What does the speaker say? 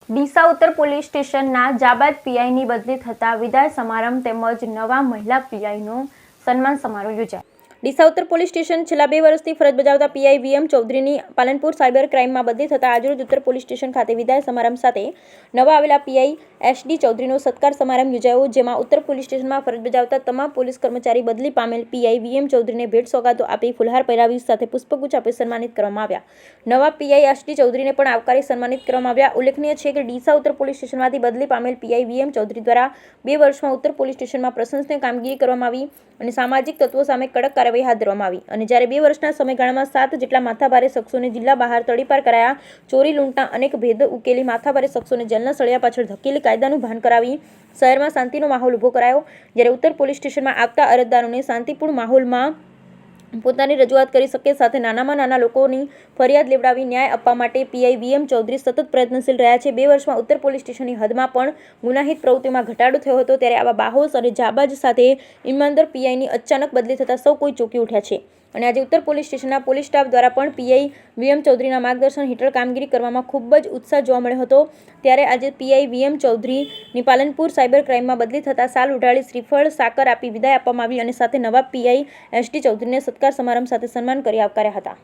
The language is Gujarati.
ડીસા ઉત્તર પોલીસ સ્ટેશનના જાબાદ પીઆઈની બદલી થતા વિદાય સમારંભ તેમજ નવા મહિલા પીઆઈનો સન્માન સમારોહ યોજાયો। ડીસા ઉત્તર પોલીસ સ્ટેશન છેલ્લા 2 વર્ષથી ફરજ બજાવતા પીઆઈ વીએમ ચૌધરીની પાલનપુર સાયબર ક્રાઇમમાં બદલી થતા આજરોજ ઉત્તર પોલીસ સ્ટેશન ખાતે વિદાય સમારંભ સાથે નવા આવેલા પીઆઈ એસડી ચૌધરીનો સત્કાર સમારંભ યોજાયો, જેમાં ઉત્તર પોલીસ સ્ટેશનમાં ફરજ બજાવતા તમામ પોલીસ કર્મચારી બદલી પામેલ પીઆઈ વીએમ ચૌધરીને ભેટ સોગાદો આપી ફુલહાર પહેરાવી સાથે પુષ્પગુચ્છ આપી સન્માનિત કરવામાં આવ્યા। નવા પીઆઈ એસડી ચૌધરીને પણ આવકારી સન્માનિત કરવામાં આવ્યા। ઉલ્લેખનીય છે કે ડીસા ઉત્તર પોલીસ સ્ટેશનમાંથી બદલી પામેલ પીઆઈ વીએમ ચૌધરી દ્વારા 2 વર્ષમાં ઉત્તર પોલીસ સ્ટેશનમાં પ્રશંસનીય કામગીરી કરવામાં આવી અને સામાજિક તત્વો સામે કડક કાર્યવાહી હાથ ધરવામાં આવી અને જ્યારે 2 વર્ષના સમયગાળામાં 7 જેટલા માથાભારે શખ્સોને જિલ્લા બહાર તડીપાર કરાયા, ચોરી લૂંટના અનેક ભેદ ઉકેલી માથાભારે શખ્સોને જેલના સળિયા પાછળ ધકેલી કાયદાનું ભાન કરાવી શહેરમાં શાંતિનો માહોલ ઊભો કરાયો। જ્યારે ઉત્તર પોલીસ સ્ટેશનમાં આવતા અરજદારોને શાંતિપૂર્ણ માહોલમાં પોતાની રજૂઆત કરી શકે સાથે નાનામાં નાના લોકોની ફરિયાદ લેવડાવી ન્યાય આપવા માટે પીઆઈ વીએમ ચૌધરી સતત પ્રયત્નશીલ રહ્યા છે। 2 વર્ષમાં ઉત્તર પોલીસ સ્ટેશનની હદમાં પણ ગુનાહિત પ્રવૃત્તિમાં ઘટાડો થયો હતો, ત્યારે આવા બાહોશ અને જાબાજ સાથે ઈમાનદાર પીઆઈની અચાનક બદલી થતાં સૌ કોઈ ચોંકી ઉઠ્યા છે અને આજે ઉત્તર પોલીસ સ્ટેશનના પોલીસ સ્ટાફ દ્વારા પણ પીઆઈ વીએમ ચૌધરીના માર્ગદર્શન હેઠળ કામગીરી કરવામાં ખૂબ જ ઉત્સાહ જોવા મળ્યો હતો। ત્યારે આજે પીઆઈ વીએમ ચૌધરીની પાલનપુર સાયબર ક્રાઇમમાં બદલી થતાં સાલ ઉઢાડી શ્રીફળ સાકર આપી વિદાય આપવામાં આવી અને સાથે નવા પીઆઈ એસડી ચૌધરીને સત્કાર સમારંભ સાથે સન્માન કરી આવકાર્યા હતા।